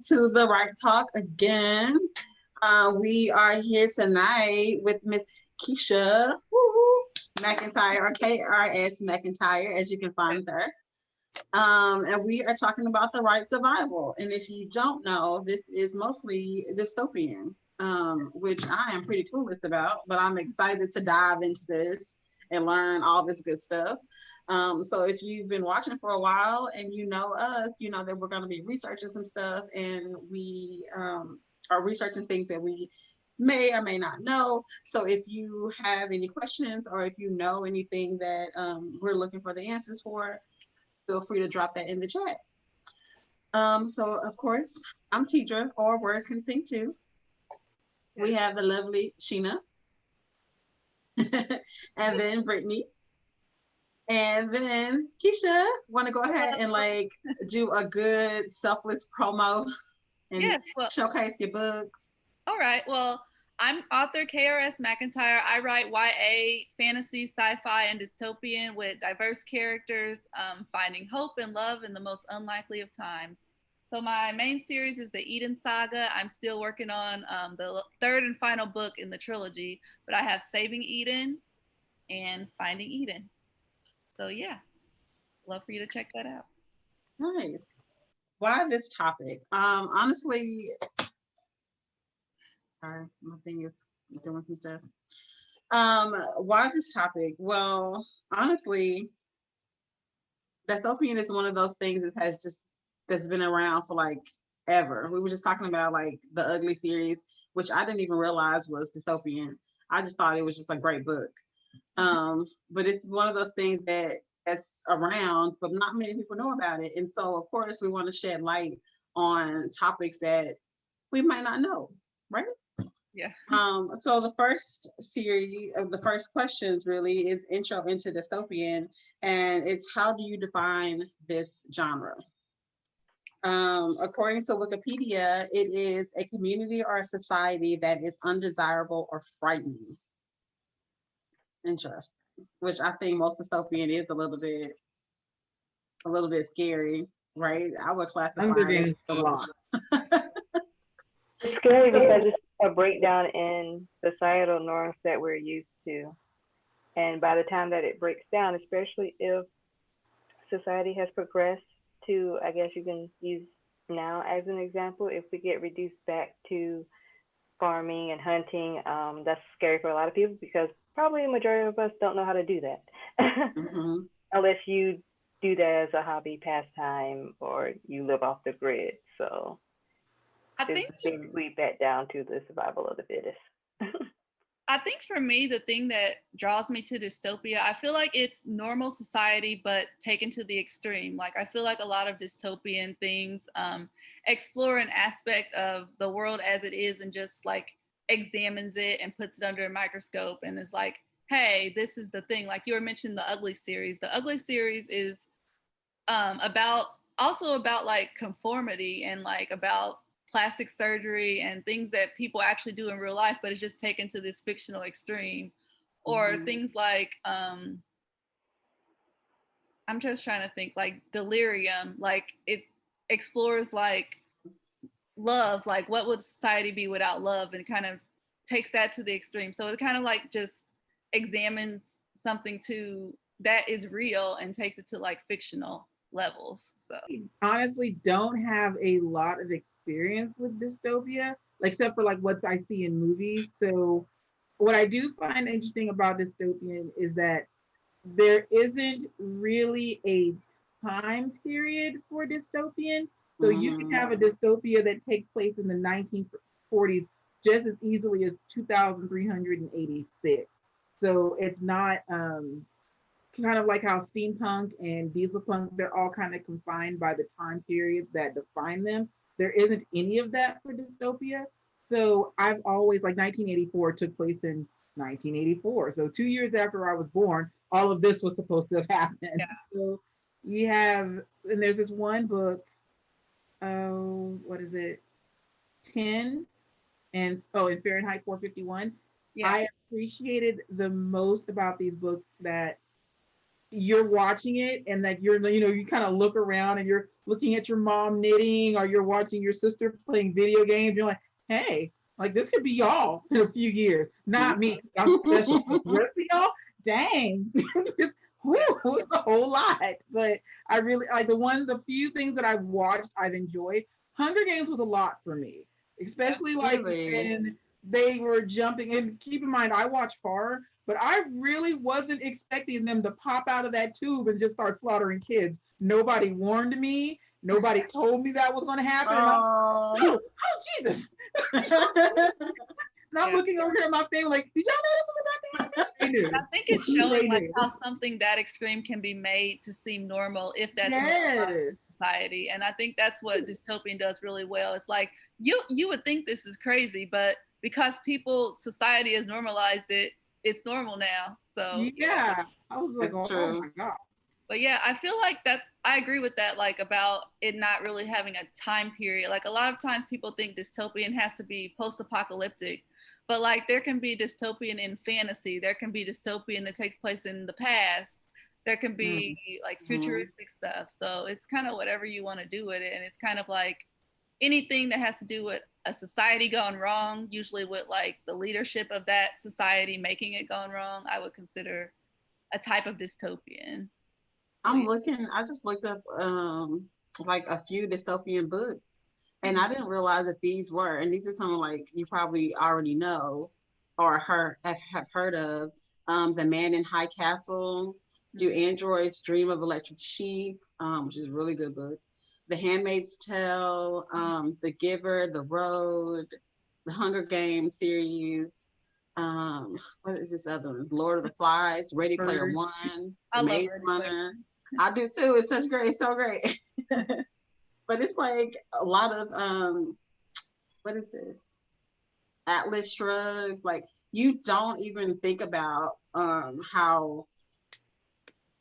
to the Right Talk again. We are here tonight with Miss Keisha McEntire, or KRS McEntire, as you can find her. And we are talking about the right survival. And if you don't know, this is mostly dystopian, which I am pretty clueless about, but I'm excited to dive into this and learn all this good stuff. So if you've been watching for a while and you know us, you know that we're going to be researching some stuff, and we are researching things that we may or may not know. So if you have any questions, or if you know anything that we're looking for the answers for, feel free to drop that in the chat. So of course, I'm Tidra, or Words Can Sing Too. We have the lovely Sheena, and then Brittny. And then Keisha, want to go ahead and like do a good selfless promo and showcase your books? All right. Well, I'm author KRS McEntire. I write YA, fantasy, sci-fi, and dystopian with diverse characters, finding hope and love in the most unlikely of times. So my main series is the Eden Saga. I'm still working on the third and final book in the trilogy, but I have Saving Eden and Finding Eden. So yeah, love for you to check that out. Nice. Why this topic? Honestly, sorry, my thing is doing some stuff. Why this topic? Well, honestly, dystopian is one of those things that's been around for like ever. We were just talking about like the Ugly series, which I didn't even realize was dystopian. I just thought it was just a great book. But it's one of those things that's around, but not many people know about it. And so, of course, we want to shed light on topics that we might not know, right? Yeah. So the first series of the first questions really is intro into dystopian, and it's how do you define this genre? According to Wikipedia, it is a community or a society that is undesirable or frightening. Interesting. Which I think most dystopian is a little bit scary, right? I would classify it as a lot. It's scary because it's a breakdown in societal norms that we're used to. And by the time that it breaks down, especially if society has progressed to, I guess you can use now as an example, if we get reduced back to farming and hunting, that's scary for a lot of people because probably a majority of us don't know how to do that. Unless you do that as a hobby, pastime, or you live off the grid. So I think we back down to the survival of the fittest. I think for me, the thing that draws me to dystopia, I feel like it's normal society, but taken to the extreme. Like, I feel like a lot of dystopian things explore an aspect of the world as it is and just like examines it and puts it under a microscope and is like, hey, this is the thing. Like you were mentioning the Ugly series. The Ugly series is about like conformity and like about plastic surgery and things that people actually do in real life, but it's just taken to this fictional extreme. Or things like I'm just trying to think, like Delirium, like it explores like love, like what would society be without love, and kind of takes that to the extreme. So it kind of like just examines something to that is real and takes it to like fictional levels. So honestly don't have a lot of experience with dystopia, except for like what I see in movies. So what I do find interesting about dystopian is that there isn't really a time period for dystopian. So you can have a dystopia that takes place in the 1940s just as easily as 2386. So it's not kind of like how steampunk and diesel punk, they're all kind of confined by the time periods that define them. There isn't any of that for dystopia. So I've always, like 1984 took place in 1984. So 2 years after I was born, all of this was supposed to have happened. Yeah. So you have, and there's this one book, what is it? 10 and in Fahrenheit 451. Yeah. I appreciated the most about these books that you're watching it and that you're, you kind of look around and you're looking at your mom knitting, or you're watching your sister playing video games. You're like, hey, like this could be y'all in a few years. Not me. I'm special. But the rest of y'all, dang. it's, it's a whole lot. But I really like the few things that I've watched, I've enjoyed. Hunger Games was a lot for me, especially like when they were jumping. And keep in mind, I watch horror, but I really wasn't expecting them to pop out of that tube and just start slaughtering kids. Nobody warned me. Nobody told me that was going to happen. Oh, Jesus. And I'm looking over here at my family like, did y'all know this was about to happen? I think it's showing like how something that extreme can be made to seem normal if that's society. And I think that's what dystopian does really well. It's like you would think this is crazy, but because society has normalized it, it's normal now. So yeah, I was like, oh my God. But yeah, I feel like that I agree with that, like about it not really having a time period. Like a lot of times people think dystopian has to be post-apocalyptic, but like there can be dystopian in fantasy. There can be dystopian that takes place in the past. There can be like futuristic stuff. So it's kind of whatever you want to do with it. And it's kind of like anything that has to do with a society gone wrong, usually with like the leadership of that society making it gone wrong, I would consider a type of dystopian. I just looked up like a few dystopian books, and I didn't realize that these are some like you probably already know or have heard of. The Man in High Castle, Do Androids Dream of Electric Sheep, which is a really good book. The Handmaid's Tale, The Giver, The Road, the Hunger Games series. What is this other one? Lord of the Flies, Ready Player One, Maze Runner. I do too. It's so great. But it's like a lot of what is this? Atlas Shrugged. Like you don't even think about how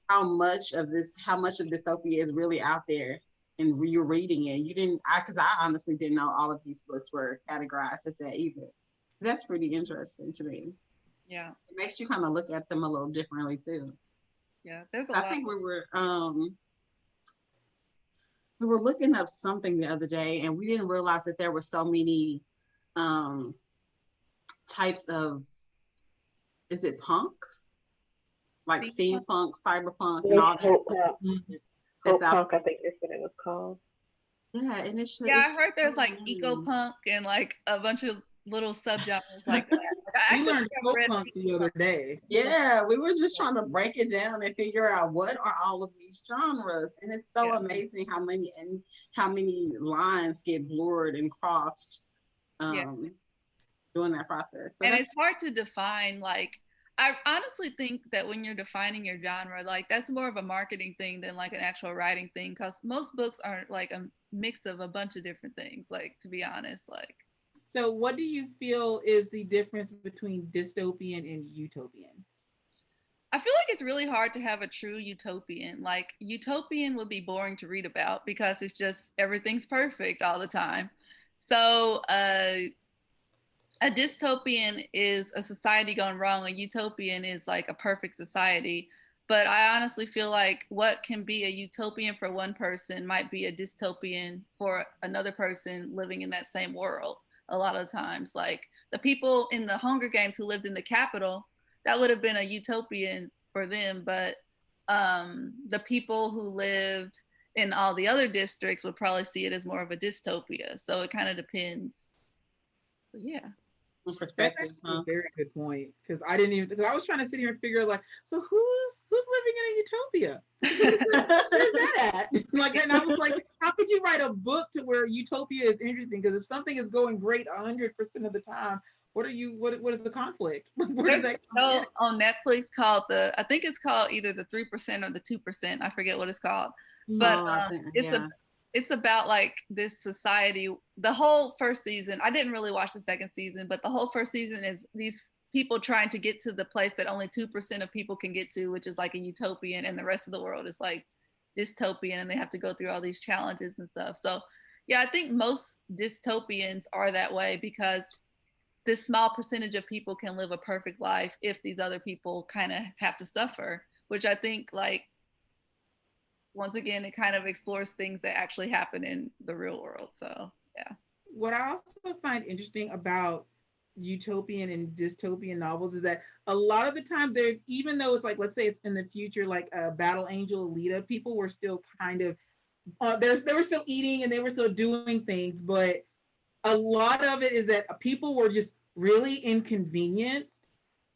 much of dystopia is really out there, and you're reading it. Because I honestly didn't know all of these books were categorized as that either. That's pretty interesting to me. Yeah, it makes you kind of look at them a little differently too. Yeah, there's a lot. I think we were looking up something the other day, and we didn't realize that there were so many types of, is it punk? Like steampunk, cyberpunk, and all that. Hope punk, I think that's what it was called. Yeah, and I heard there's like eco-punk and like a bunch of little subgenres like that. We learned punk the other day. Yeah, we were just trying to break it down and figure out what are all of these genres, and it's so amazing how many lines get blurred and crossed during that process. So and it's hard to define. Like, I honestly think that when you're defining your genre, like that's more of a marketing thing than like an actual writing thing, because most books are like a mix of a bunch of different things. Like, to be honest, like. So what do you feel is the difference between dystopian and utopian? I feel like it's really hard to have a true utopian. Like utopian would be boring to read about because it's just everything's perfect all the time. So a dystopian is a society gone wrong. A utopian is like a perfect society. But I honestly feel like what can be a utopian for one person might be a dystopian for another person living in that same world. A lot of times, like the people in the Hunger Games who lived in the capital, that would have been a utopian for them, but the people who lived in all the other districts would probably see it as more of a dystopia. So it kind of depends. So yeah. Perspective. That's a very good point, because I was trying to sit here and figure like, so who's living in a utopia? Where's that at? Like, and I was like, how could you write a book to where utopia is interesting? Because if something is going great 100% of the time, what is the conflict? Where does that come on Netflix called I think it's called either the 3% or the 2%. I forget what it's called, but it's about like this society. The whole first season, I didn't really watch the second season, but the whole first season is these people trying to get to the place that only 2% of people can get to, which is like a utopian, and the rest of the world is like dystopian, and they have to go through all these challenges and stuff. So yeah, I think most dystopians are that way because this small percentage of people can live a perfect life if these other people kind of have to suffer, which I think like once again, it kind of explores things that actually happen in the real world. So yeah. What I also find interesting about utopian and dystopian novels is that a lot of the time there's, even though it's like, let's say it's in the future, like Battle Angel Alita, people were still kind of they were still eating and they were still doing things, but a lot of it is that people were just really inconvenienced.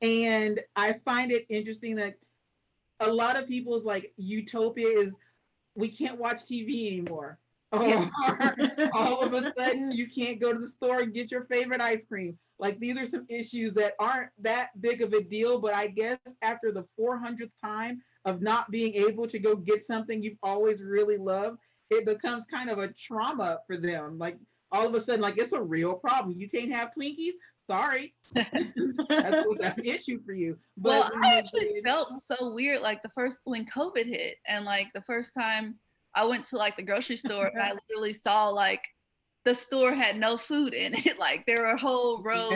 And I find it interesting that a lot of people's like utopia is we can't watch TV anymore. Or all of a sudden you can't go to the store and get your favorite ice cream. Like these are some issues that aren't that big of a deal, but I guess after the 400th time of not being able to go get something you've always really loved, it becomes kind of a trauma for them. Like all of a sudden, like it's a real problem. You can't have Twinkies. Sorry, that's an issue for you. But well, I actually felt so weird, like when COVID hit, and like the first time I went to like the grocery store, and I literally saw like the store had no food in it. Like there were whole rows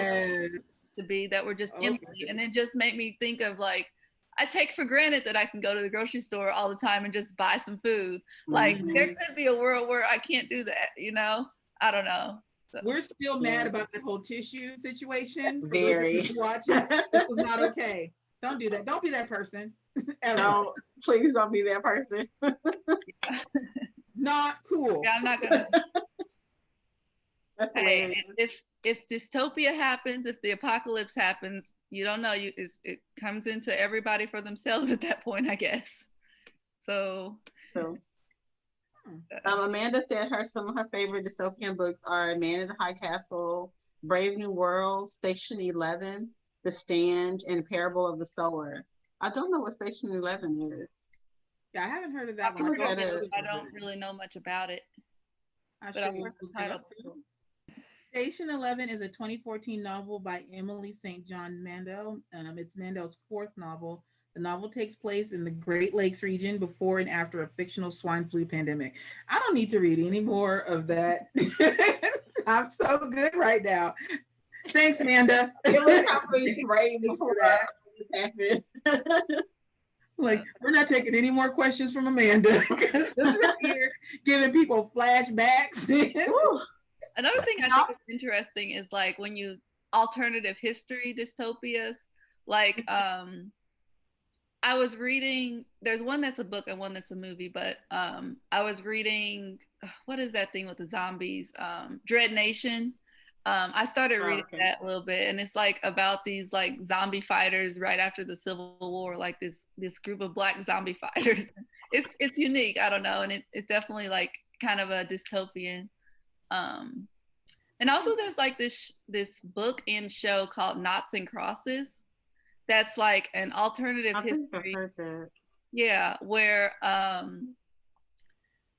to be that were just empty, and it just made me think of like I take for granted that I can go to the grocery store all the time and just buy some food. Like there could be a world where I can't do that, you know? I don't know. So. We're still mad about that whole tissue situation. Very. Watching. This was not okay. Don't do that. Don't be that person. No, please don't be that person. Not cool. Yeah, I'm not gonna. That's hey, if dystopia happens, if the apocalypse happens, you don't know. It comes into everybody for themselves at that point, I guess. So. Amanda said some of her favorite dystopian books are Man in the High Castle, Brave New World, Station 11, The Stand, and Parable of the Sower. I don't know what Station 11 is. Yeah, I haven't heard of that one. I don't really know much about it. But I've heard the title. Station 11 is a 2014 novel by Emily St. John Mandel. It's Mandel's fourth novel. The novel takes place in the Great Lakes region before and after a fictional swine flu pandemic. I don't need to read any more of that. I'm so good right now. Thanks, Amanda. It was probably right before this happened. Like, we're not taking any more questions from Amanda. Here, giving people flashbacks. Another thing I think is interesting is like when you alternative history dystopias, like I was reading, there's one that's a book and one that's a movie, but I was reading, what is that thing with the zombies? Dread Nation. I started reading that a little bit, and it's like about these like zombie fighters right after the Civil War, like this group of Black zombie fighters. It's unique, I don't know, and it's definitely like kind of a dystopian. And also there's like this book and show called Noughts and Crosses. That's like an alternative history. I've heard that. Yeah, where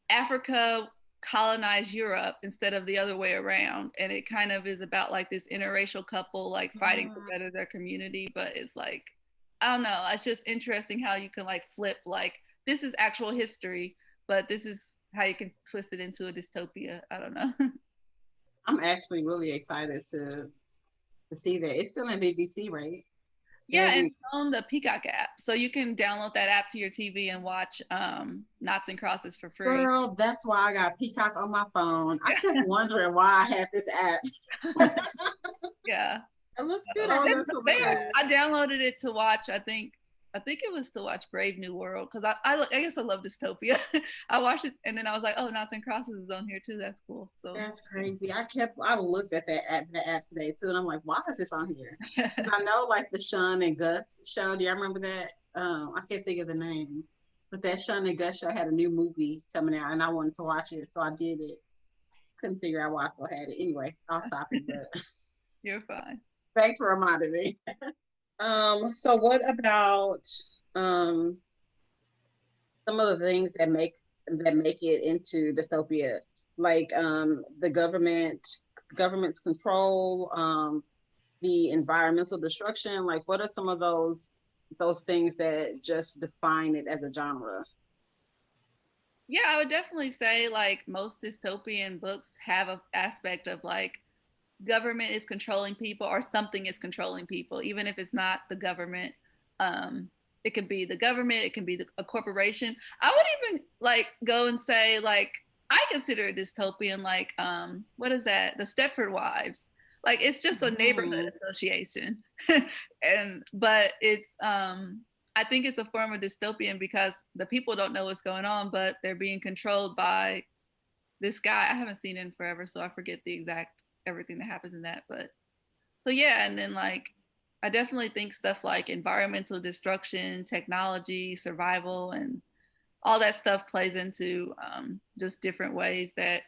Africa colonized Europe instead of the other way around, and it kind of is about like this interracial couple like fighting to better their community. But it's like, I don't know, it's just interesting how you can like flip, like this is actual history, but this is how you can twist it into a dystopia. I don't know. I'm actually really excited to see that. It's still in BBC, right? Yeah, and it's on the Peacock app. So you can download that app to your TV and watch Noughts and Crosses for free. Girl, that's why I got Peacock on my phone. I kept wondering why I had this app. Yeah. It looks good. I downloaded it to watch, I think it was to watch Brave New World, because I guess I love dystopia. I watched it and then I was like, oh, Noughts and Crosses is on here too. That's cool. So that's crazy. I looked at the app today too, and I'm like, why is this on here? Because I know like the Sean and Gus show. Do y'all remember that? I can't think of the name, but that Sean and Gus show had a new movie coming out, and I wanted to watch it, so I did it. Couldn't figure out why I still had it. Anyway, off topic, but you're fine. Thanks for reminding me. So what about some of the things that make it into dystopia, like the government's control, the environmental destruction? Like, what are some of those things that just define it as a genre? Yeah, I would definitely say like most dystopian books have an aspect of like government is controlling people or something is controlling people, even if it's not the government. it could be the government, it can be a corporation. I would even like go and say like I consider it dystopian, like what is that? The Stepford Wives. Like it's just a neighborhood association. But it's I think it's a form of dystopian because the people don't know what's going on, but they're being controlled by this guy. I haven't seen it in forever, so I forget the exact everything that happens in that. But so yeah, and then like I definitely think stuff like environmental destruction, technology, survival, and all that stuff plays into just different ways that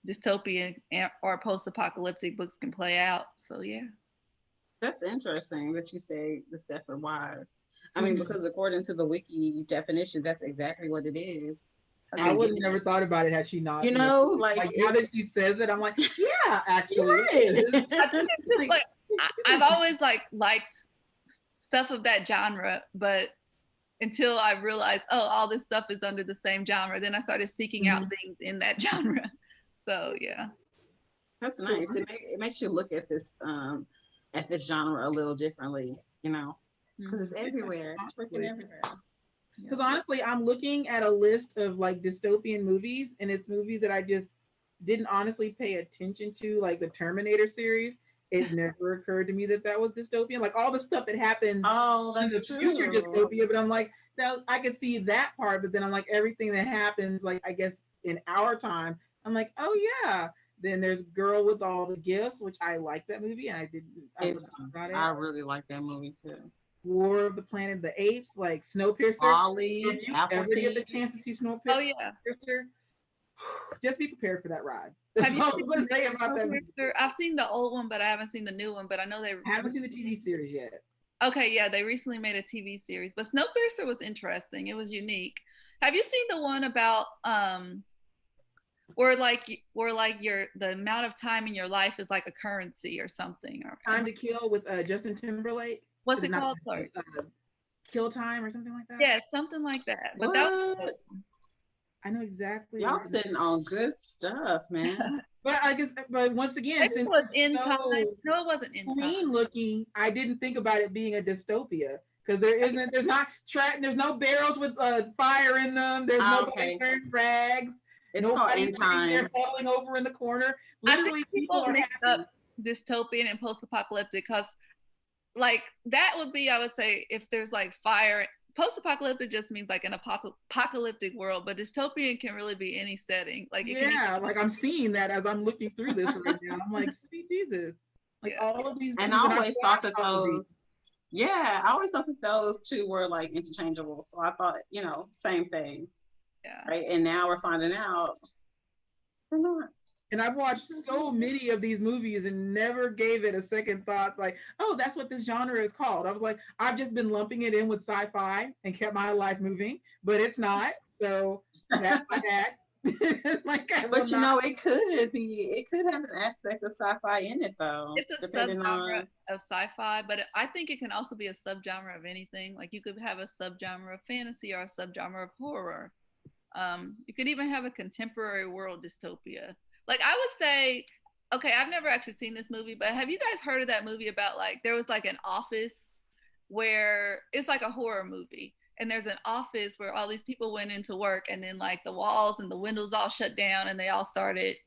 dystopian or post-apocalyptic books can play out. So yeah. That's interesting that you say the Stepford Wives. I mean, because according to the wiki definition, that's exactly what it is. I would have never thought about it had she not. You know, like now that she says it, I'm like, yeah, actually. Right. I think it's just like I've always like liked stuff of that genre, but until I realized, oh, all this stuff is under the same genre, then I started seeking out things in that genre. So yeah, that's nice. It makes you look at this genre a little differently, you know, because it's everywhere. It's freaking everywhere. Because honestly, I'm looking at a list of like dystopian movies, and it's movies that I just didn't honestly pay attention to, like the Terminator series. It never occurred to me that that was dystopian. Like all the stuff that happened in the future dystopia, but I'm like, now I could see that part, but then I'm like, everything that happens, like I guess in our time, I'm like, oh yeah. Then there's Girl with All the Gifts, which I like that movie, and I really like that movie too. War of the Planet of the Apes, like Snowpiercer. Ollie, if you ever get the chance to see Snowpiercer, oh yeah, just be prepared for that ride. Have you seen that? I've seen the old one, but I haven't seen the new one. But I know I haven't seen the TV series yet. Okay, yeah, they recently made a TV series, but Snowpiercer was interesting. It was unique. Have you seen the one about where the amount of time in your life is like a currency or something? Or Time to Kill with Justin Timberlake. What's it called? Sorry. Kill Time or something like that? Yeah, something like that. But that I know exactly. Y'all sitting on good stuff, man. But I guess, but once again, since it was in time. No, it wasn't in time. Looking, I didn't think about it being a dystopia because there's no barrels with fire in them. There's nobody wearing rags. It's called In Time. They're falling over in the corner. Literally, I think people mix up dystopian and post-apocalyptic because, like, that would be, I would say, if there's like fire. Post-apocalyptic just means like an apocalyptic world, but dystopian can really be any setting. Like like I'm seeing that as I'm looking through this right now. I'm like, sweet Jesus, like all of these. And I always thought that those. Yeah, I always thought that those two were like interchangeable. So I thought, same thing. Yeah. Right. And now we're finding out they're not. And I've watched so many of these movies and never gave it a second thought, like, oh, that's what this genre is called. I was like, I've just been lumping it in with sci-fi and kept my life moving, but it's not. So that's my bad. But it could have an aspect of sci-fi in it though. It's a subgenre of sci-fi, but I think it can also be a subgenre of anything. Like you could have a subgenre of fantasy or a subgenre of horror. You could even have a contemporary world dystopia. Like I would say, okay, I've never actually seen this movie, but have you guys heard of that movie about like, there was like an office where it's like a horror movie and there's an office where all these people went into work and then like the walls and the windows all shut down and they all started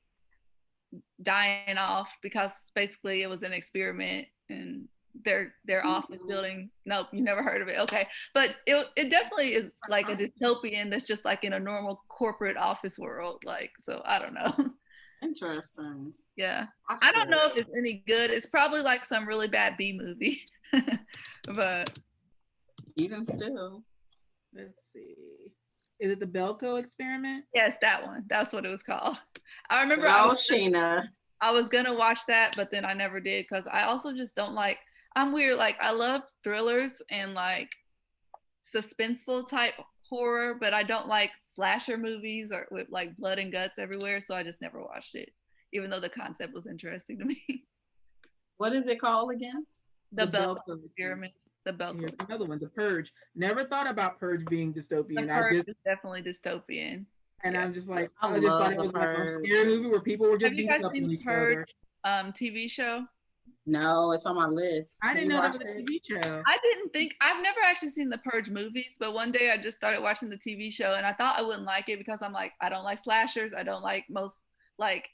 dying off because basically it was an experiment and their office building. Nope, you never heard of it. Okay. But it definitely is like a dystopian that's just like in a normal corporate office world. Like, so I don't know. Interesting. Yeah. I don't know if it's any good. It's probably like some really bad B movie. But even still. Let's see. Is it the Belko experiment? Yes, that one. That's what it was called. I remember Sheena. I was gonna watch that, but then I never did because I also just don't like, I'm weird. Like I love thrillers and like suspenseful type horror, but I don't like slasher movies or with like blood and guts everywhere. So I just never watched it, even though the concept was interesting to me. What is it called again? The Belko experiment. The Belko. Here's another one, The Purge. Never thought about Purge being dystopian. The Purge is definitely dystopian. And I'm just like, I just thought it was like a scary movie where people were just beating up on each other. TV show? No, it's on my list. I Have didn't you know that was watched a it? TV show. I didn't think, I've never actually seen the Purge movies, but one day I just started watching the TV show and I thought I wouldn't like it because I'm like, I don't like slashers. I don't like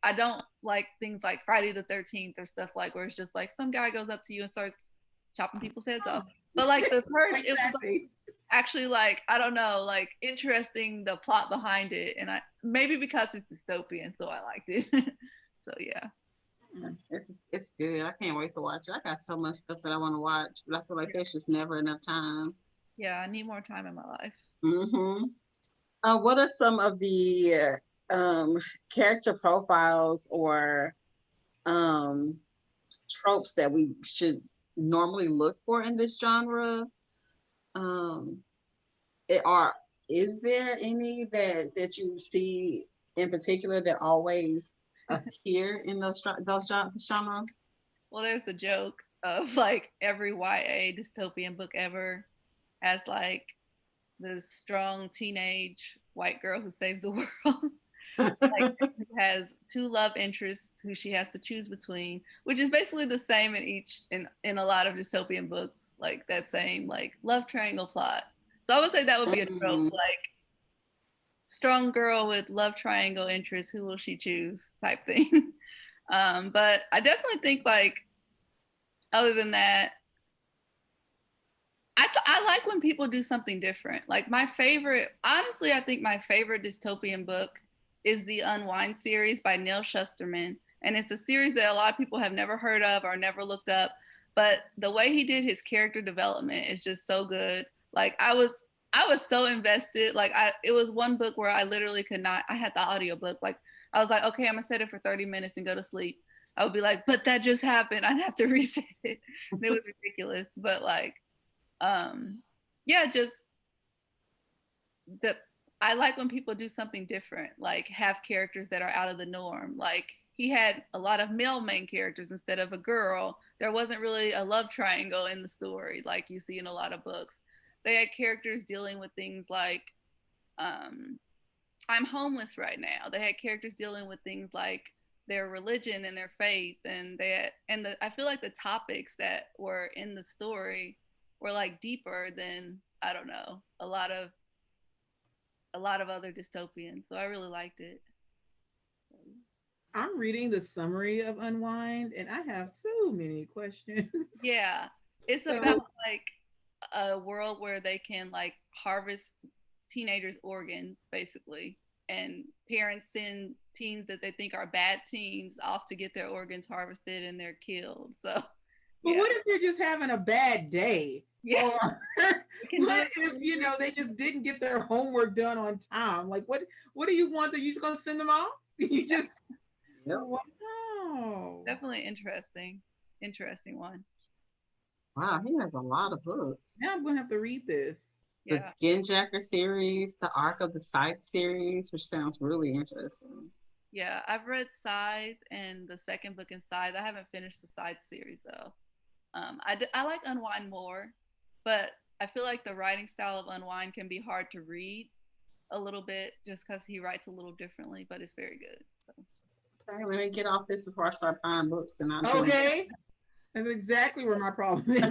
I don't like things like Friday the 13th or stuff like where it's just like some guy goes up to you and starts chopping people's heads off. But like the Purge, it was like, actually like, I don't know, like interesting, the plot behind it. And maybe because it's dystopian, so I liked it. So yeah. It's good. I can't wait to watch it. I got so much stuff that I want to watch, but I feel like there's just never enough time. Yeah, I need more time in my life. Mm-hmm. What are some of the character profiles or tropes that we should normally look for in this genre? Is there any that you see in particular that always appear in those genre? Well, there's the joke of like every YA dystopian book ever has like the strong teenage white girl who saves the world. Like has two love interests who she has to choose between, which is basically the same in a lot of dystopian books, like that same like love triangle plot. So I would say that would be a trope, like strong girl with love triangle interests, who will she choose type thing. But I definitely think like other than that, I like when people do something different. Like my favorite, honestly, I think my favorite dystopian book is the Unwind series by Neil Shusterman. And it's a series that a lot of people have never heard of or never looked up. But the way he did his character development is just so good. Like I was so invested. Like it was one book where I literally could not, I had the audiobook. Like I was like, okay, I'm gonna set it for 30 minutes and go to sleep. I would be like, but that just happened. I'd have to reset it. It was ridiculous. But like, yeah, just I like when people do something different, like have characters that are out of the norm. Like he had a lot of male main characters instead of a girl. There wasn't really a love triangle in the story like you see in a lot of books. They had characters dealing with things like I'm homeless right now. They had characters dealing with things like their religion and their faith, and I feel like the topics that were in the story were like deeper than, I don't know, a lot of other dystopians. So I really liked it. I'm reading the summary of Unwind and I have so many questions. Yeah. It's about like a world where they can like harvest teenagers' organs basically, and parents send teens that they think are bad teens off to get their organs harvested and they're killed. So but what if they're just having a bad day? Yeah. Or what if they just didn't get their homework done on time? Like what do you want? That you just gonna send them off? You just wow. Definitely interesting one. Wow, he has a lot of books. Now I'm gonna have to read this. The Skinjacker series, the Arc of the Scythe series, which sounds really interesting. Yeah, I've read Scythe and the second book in Scythe. I haven't finished the Scythe series though. I like Unwind more, but I feel like the writing style of Unwind can be hard to read a little bit just because he writes a little differently, but it's very good. So. Okay, let me get off this before I start buying books. Okay, that's exactly where my problem is.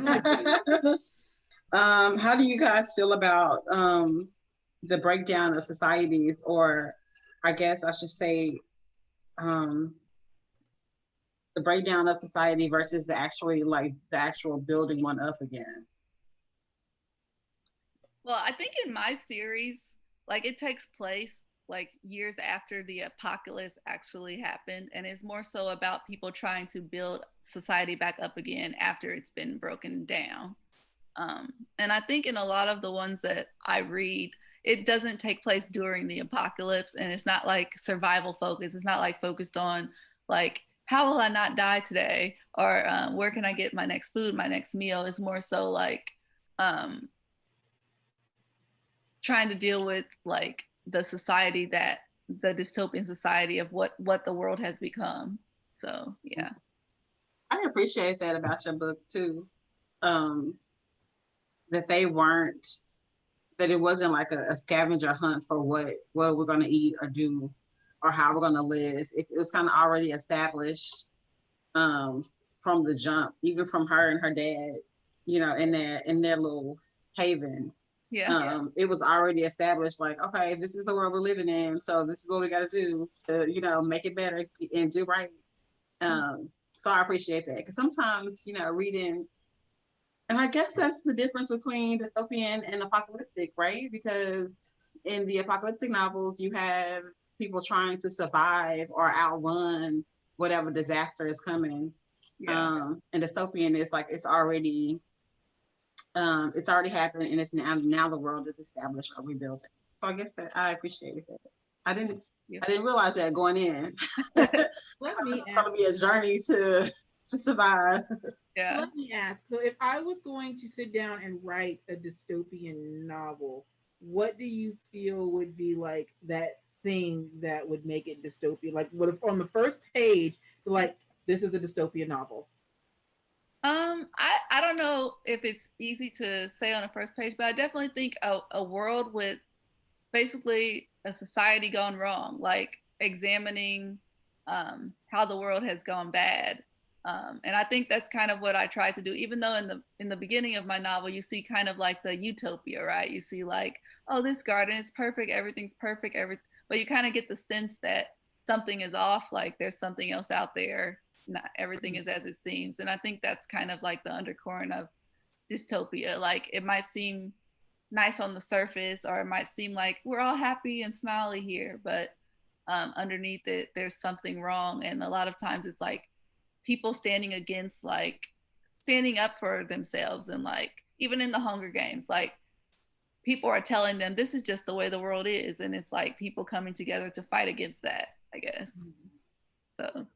How do you guys feel about the breakdown of societies, or I guess I should say the breakdown of society versus the actual building one up again? Well, I think in my series, like it takes place like years after the apocalypse actually happened, and it's more so about people trying to build society back up again after it's been broken down. And I think in a lot of the ones that I read, it doesn't take place during the apocalypse, and it's not like survival focused. It's not like focused on like, how will I not die today? Or where can I get my next food, my next meal? It's more so like trying to deal with like the society, that the dystopian society of what the world has become. So yeah. I appreciate that about your book too. That it wasn't like a scavenger hunt for what we're going to eat or do or how we're going to live. It was kind of already established from the jump, even from her and her dad, you know, in their little haven. Yeah. It was already established, like, okay, this is the world we're living in, so this is what we got to do to, you know, make it better and do right. So I appreciate that, because sometimes, you know, reading, and I guess that's the difference between dystopian and apocalyptic, right? Because in the apocalyptic novels, you have people trying to survive or outrun whatever disaster is coming. Yeah. And dystopian is like it's already happened, and it's now the world is established or rebuilding. So I guess that I appreciated that. I didn't realize that going in. Let me It's gonna be a journey to survive. Yeah. Let me ask. So, if I was going to sit down and write a dystopian novel, what do you feel would be like that thing that would make it dystopian? Like, what if on the first page, like, this is a dystopian novel? I don't know if it's easy to say on the first page, but I definitely think a world with basically a society gone wrong, like examining how the world has gone bad. And I think that's kind of what I tried to do, even though in the beginning of my novel, you see kind of like the utopia, right? You see like, oh, this garden is perfect, everything's perfect, but you kind of get the sense that something is off, like there's something else out there. Not everything is as it seems. And I think that's kind of like the undercurrent of dystopia. Like it might seem nice on the surface, or it might seem like we're all happy and smiley here, but underneath it, there's something wrong. And a lot of times it's like people standing up for themselves. And like, even in the Hunger Games, like people are telling them this is just the way the world is. And it's like people coming together to fight against that, I guess. So.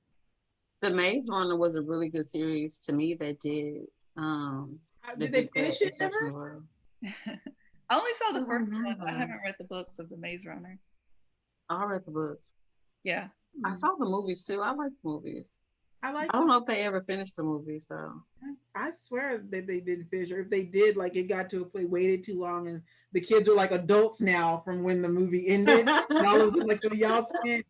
The Maze Runner was a really good series to me that did. Did they finish it ever? I only saw the first one. I haven't read the books of the Maze Runner. I read the books. Yeah. I saw the movies too. I like movies. I don't know if they ever finished the movies though. I swear that they didn't finish, or if they did, like it got to a point, waited too long, and the kids are like adults now from when the movie ended. And all of them, like, so y'all spent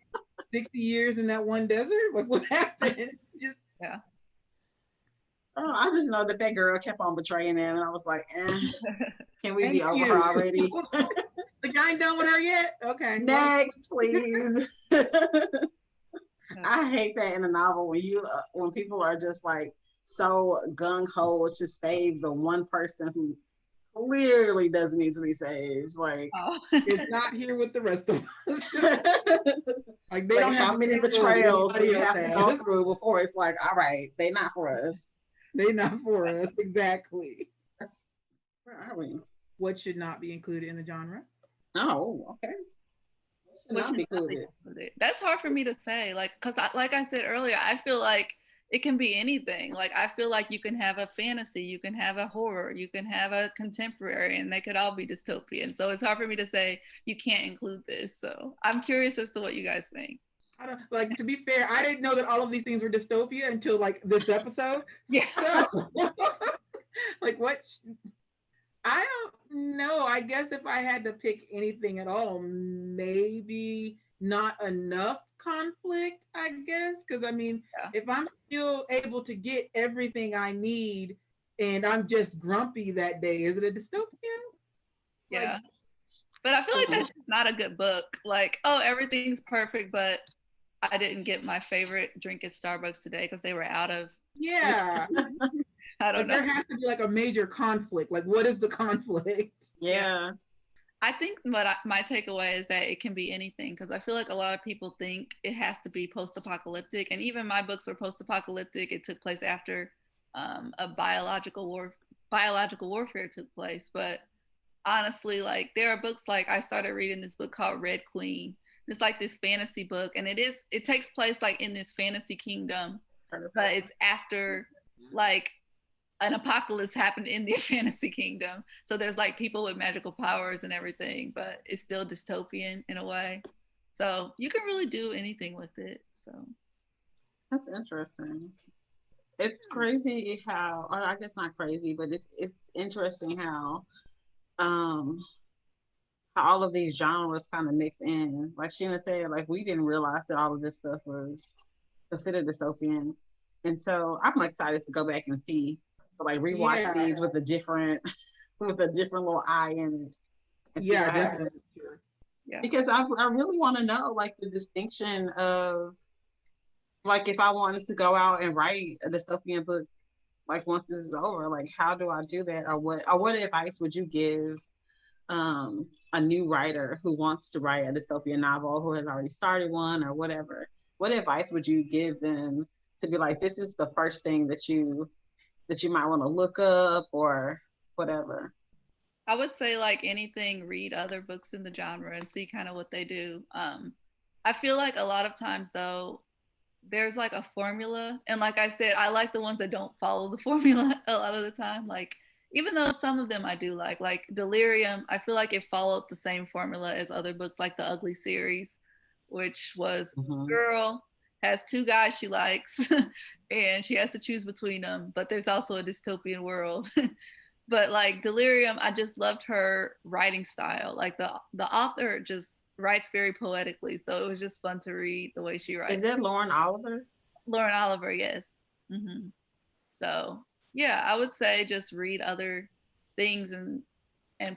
60 years in that one desert? Like, what happened? Just yeah. Oh, I just know that girl kept on betraying them, and I was like, can we be over her already? Like, I ain't done with her yet? Okay. Next, please. I hate that in a novel when people are just like so gung-ho to save the one person who clearly doesn't need to be saved. Like, it's not here with the rest of us. Like, they don't have how many betrayals do you have to go through before it's like, all right, they're not for us. They're not for us, exactly. Where are we? What should not be included in the genre? Oh, okay. Not be included. That's hard for me to say, like, because like I said earlier, I feel like it can be anything. Like, I feel like you can have a fantasy, you can have a horror, you can have a contemporary, and they could all be dystopian. So it's hard for me to say you can't include this. So I'm curious as to what you guys think. I don't, like, to be fair, I didn't know that all of these things were dystopia until like this episode. Yeah. So, like, what? I don't know. I guess if I had to pick anything at all, maybe not enough conflict, I guess. Because I mean, if I'm still able to get everything I need and I'm just grumpy that day, is it a dystopia? Yeah. Like, but I feel like that's just not a good book. Like, oh, everything's perfect, but I didn't get my favorite drink at Starbucks today because they were out of. Yeah. I don't know. There has to be like a major conflict. Like, what is the conflict? Yeah. I think my takeaway is that it can be anything, because I feel like a lot of people think it has to be post-apocalyptic, and even my books were post-apocalyptic. It took place after a biological warfare took place. But honestly, like, there are books, like I started reading this book called Red Queen. It's like this fantasy book, and it takes place like in this fantasy kingdom, but it's after like an apocalypse happened in the fantasy kingdom. So there's like people with magical powers and everything, but it's still dystopian in a way. So you can really do anything with it. So that's interesting. It's crazy how, or I guess not crazy, but it's interesting how all of these genres kind of mix in. Like Sheena said, like, we didn't realize that all of this stuff was considered dystopian. And so I'm excited to go back and see, like rewatch these with a different with a different little eye in it. Yeah, definitely. Yeah. Because I really want to know like the distinction of like if I wanted to go out and write a dystopian book, like once this is over, like how do I do that, or what advice would you give a new writer who wants to write a dystopian novel, who has already started one or whatever? What advice would you give them to be like, this is the first thing that you might want to look up or whatever? I would say like anything, read other books in the genre and see kind of what they do. I feel like a lot of times though, there's like a formula. And like I said, I like the ones that don't follow the formula a lot of the time. Like, even though some of them I do like Delirium, I feel like it followed the same formula as other books like the Ugly series, which was girl has two guys she likes and she has to choose between them, but there's also a dystopian world. But like Delirium, I just loved her writing style. Like the author just writes very poetically, so it was just fun to read the way she writes. Is that Lauren Oliver? Lauren Oliver, yes. So yeah, I would say just read other things and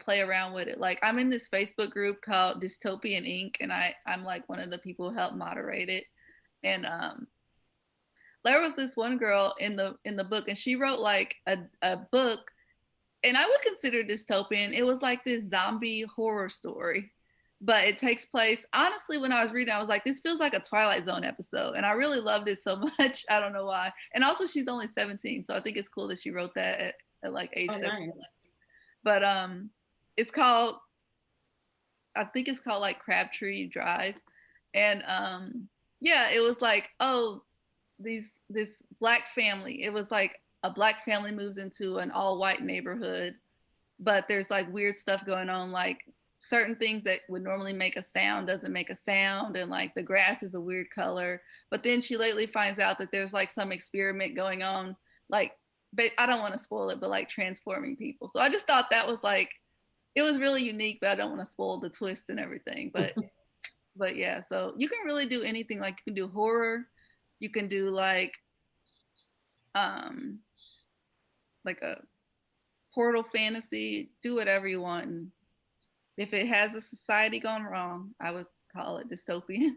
play around with it. Like I'm in this Facebook group called Dystopian Inc. and I'm like one of the people who help moderate it. And there was this one girl in the book, and she wrote like a book, and I would consider dystopian. It was like this zombie horror story, but it takes place, honestly, when I was reading, I was like, this feels like a Twilight Zone episode. And I really loved it so much. I don't know why. And also she's only 17. So I think it's cool that she wrote that at like age 17. Nice. But it's called, I think it's called like Crabtree Drive. And yeah, it was like, oh, this Black family. It was like a Black family moves into an all white neighborhood, but there's like weird stuff going on, like certain things that would normally make a sound doesn't make a sound, and like the grass is a weird color. But then she lately finds out that there's like some experiment going on, like, but I don't want to spoil it, but like transforming people. So I just thought that was like, it was really unique, but I don't want to spoil the twist and everything. But but yeah, so you can really do anything. Like you can do horror, you can do like a portal fantasy, do whatever you want. And if it has a society gone wrong, I would call it dystopian.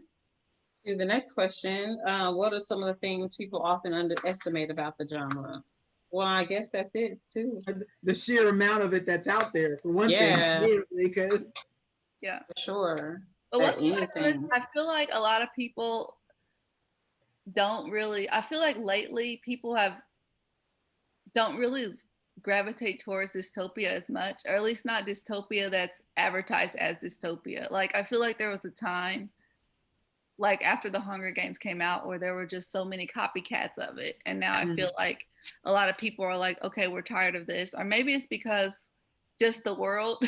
To the next question, what are some of the things people often underestimate about the genre? Well, I guess that's it too. The sheer amount of it that's out there, for one thing. Because yeah, for sure. But I feel like a lot of people don't really. I feel like lately people don't really gravitate towards dystopia as much, or at least not dystopia that's advertised as dystopia. Like I feel like there was a time, like after the Hunger Games came out, where there were just so many copycats of it, and now I feel like a lot of people are like, okay, we're tired of this. Or maybe it's because just the world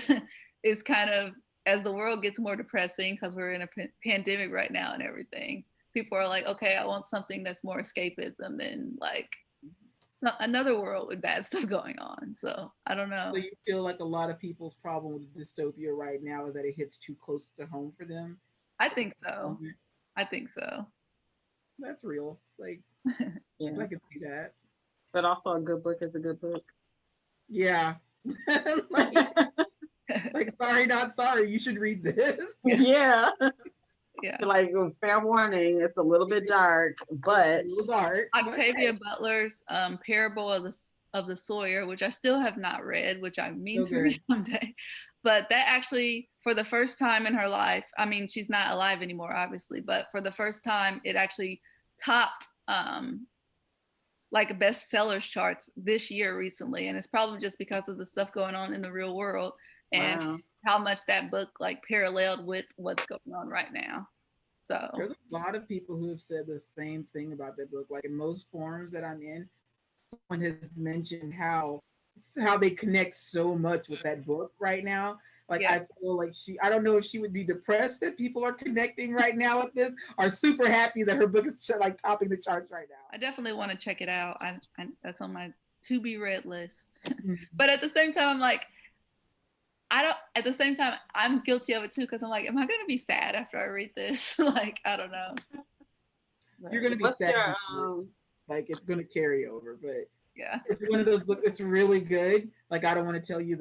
is kind of, as the world gets more depressing because we're in a pandemic right now and everything, people are like, okay, I want something that's more escapism than like another world with bad stuff going on. So I don't know. So you feel like a lot of people's problem with dystopia right now is that it hits too close to home for them? I think so. I think so. That's real. Like, yeah, I can see that. But also a good book is a good book. Yeah. like sorry, not sorry. You should read this. Yeah. Yeah. Like fair warning, it's a little bit dark, but Octavia Butler's Parable of the Sawyer, which I still have not read, which I mean to read someday. But that actually, for the first time in her life, I mean, she's not alive anymore, obviously, but for the first time, it actually topped like bestsellers charts this year recently. And it's probably just because of the stuff going on in the real world and how much that book like paralleled with what's going on right now. So there's a lot of people who have said the same thing about that book. Like in most forums that I'm in, someone has mentioned how they connect so much with that book right now. Like I feel like I don't know if she would be depressed that people are connecting right now with this, or super happy that her book is like topping the charts right now. I definitely want to check it out. I that's on my to be read list. But at the same time, I'm like, at the same time, I'm guilty of it too, because I'm like, am I going to be sad after I read this? Like, I don't know. You're going to be sad. Like it's gonna carry over, but Yeah. it's one of those books. It's really good. Like I don't want to tell you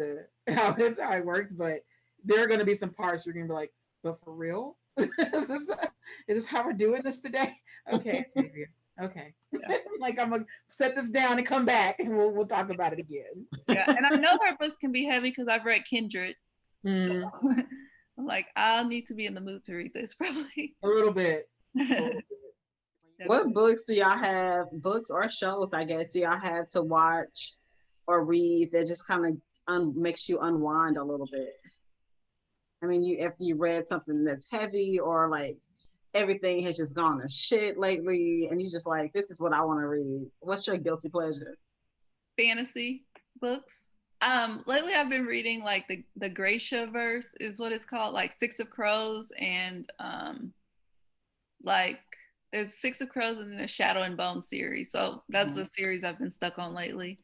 how it works, but there are gonna be some parts you're gonna be like, but for real, is this how we're doing this today? Okay, okay. Yeah. Like I'm gonna set this down and come back, and we'll talk about it again. Yeah, and I know her books can be heavy because I've read Kindred. So I'm like, I'll need to be in the mood to read this probably. A little bit. What books do y'all have, books or shows, I guess, do y'all have to watch or read that just kind of makes you unwind a little bit? I mean, if you read something that's heavy or like everything has just gone to shit lately and you just like, this is what I want to read. What's your guilty pleasure? Fantasy books. Lately I've been reading like the Gracia verse is what it's called, like Six of Crows and like there's Six of Crows and then the Shadow and Bone series. So that's the series I've been stuck on lately.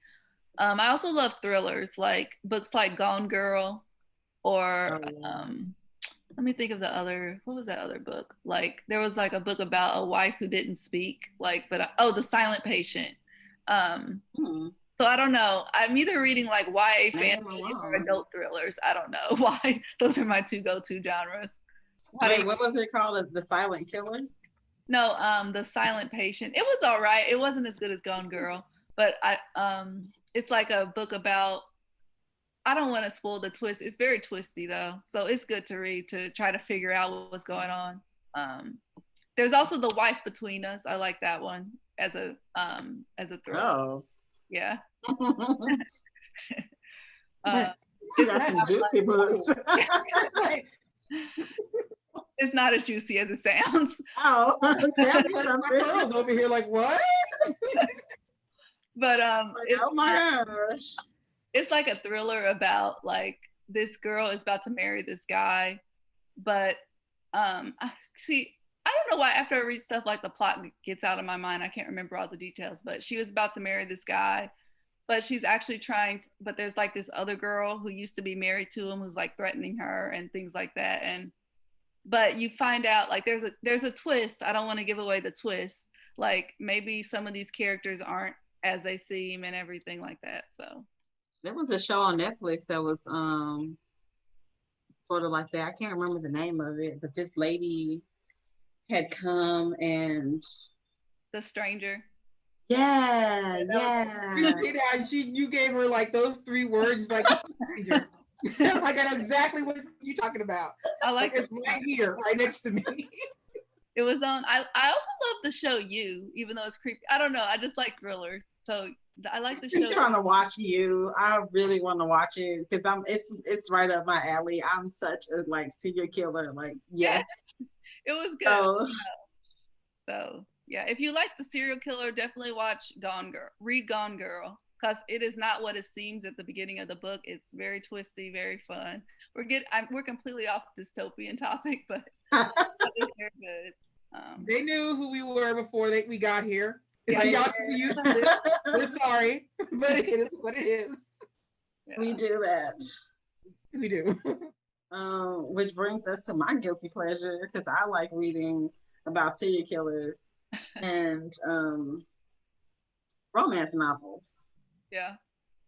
I also love thrillers, like books like Gone Girl or let me think of what was that other book? Like there was like a book about a wife who didn't speak, like, but The Silent Patient. So I don't know. I'm either reading like YA fantasy or adult thrillers. I don't know why. Those are my two go-to genres. Wait, what was it called? The Silent Killer? No, The Silent Patient. It was all right. It wasn't as good as Gone Girl, but it's like a book about, I don't want to spoil the twist. It's very twisty though. So it's good to read to try to figure out what's going on. There's also The Wife Between Us. I like that one as a thriller. Oh. Yeah. You got some juicy books. It's not as juicy as it sounds. Oh, tell me something. My girl's over here like, what? But oh my gosh. It's like a thriller about like this girl is about to marry this guy, but see, I don't know why after I read stuff like the plot gets out of my mind. I can't remember all the details, but she was about to marry this guy, but she's actually but there's like this other girl who used to be married to him who's like threatening her and things like that. But you find out like there's a twist. I don't want to give away the twist. Like maybe some of these characters aren't as they seem and everything like that. So there was a show on Netflix that was sort of like that. I can't remember the name of it, but this lady had come and The Stranger. Yeah. You gave her like those 3 words, like like I know exactly what you're talking about. I like it's right here, right next to me. It was on. I also love the show You, even though it's creepy. I don't know. I just like thrillers, so I like the show. I'm trying to watch You. I really want to watch it because it's right up my alley. I'm such a like serial killer. Like yes. It was good. So yeah, if you like the serial killer, definitely watch Gone Girl. Read Gone Girl, because it is not what it seems at the beginning of the book. It's very twisty, very fun. We're completely off dystopian topic, but it's very good. They knew who we were before we got here. Yeah. Y'all used to this. We're sorry, but it is what it is. Yeah. We do that. We do. Which brings us to my guilty pleasure, because I like reading about serial killers and romance novels. Yeah.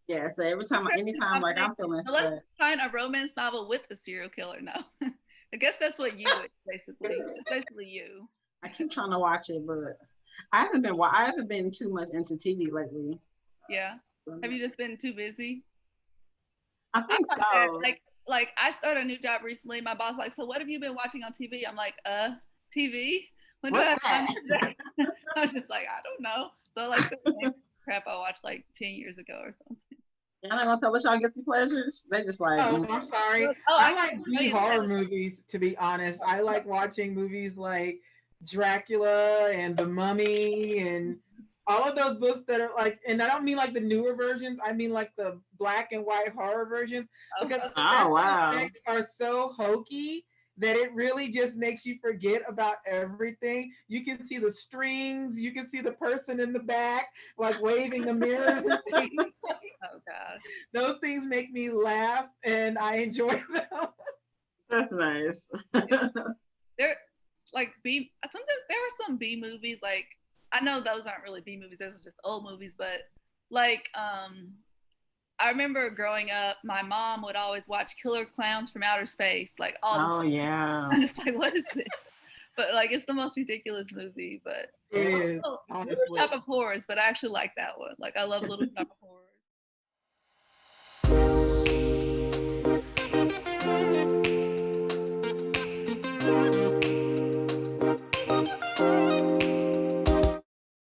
Yeah, so anytime like I'm feeling so let's find a romance novel with the serial killer now. I guess that's what You is basically. It's basically You. I keep trying to watch it, but I haven't been too much into TV lately. Yeah. Have you just been too busy? I think so. Like I started a new job recently. My boss like, so what have you been watching on TV? I'm like, TV? When do I have time for that? I was just like, I don't know. So like crap I watched like 10 years ago or something. Y'all not gonna tell us y'all guilty pleasures? They just like I'm sorry. I like B-horror movies, to be honest. I like watching movies like Dracula and The Mummy and all of those books that are like, and I don't mean like the newer versions, I mean like the black and white horror versions, because the effects are so hokey that it really just makes you forget about everything. You can see the strings, you can see the person in the back, like waving the mirrors and things. Oh gosh. Those things make me laugh and I enjoy them. That's nice. There, like sometimes there are some B movies like I know those aren't really B movies, those are just old movies, but like I remember growing up, my mom would always watch Killer Clowns from Outer Space, like all the Oh time. yeah. I'm just like, what is this? But like, it's the most ridiculous movie. But It is, Little honestly. Shop of Horrors, but I actually like that one. Like, I love Little Shop of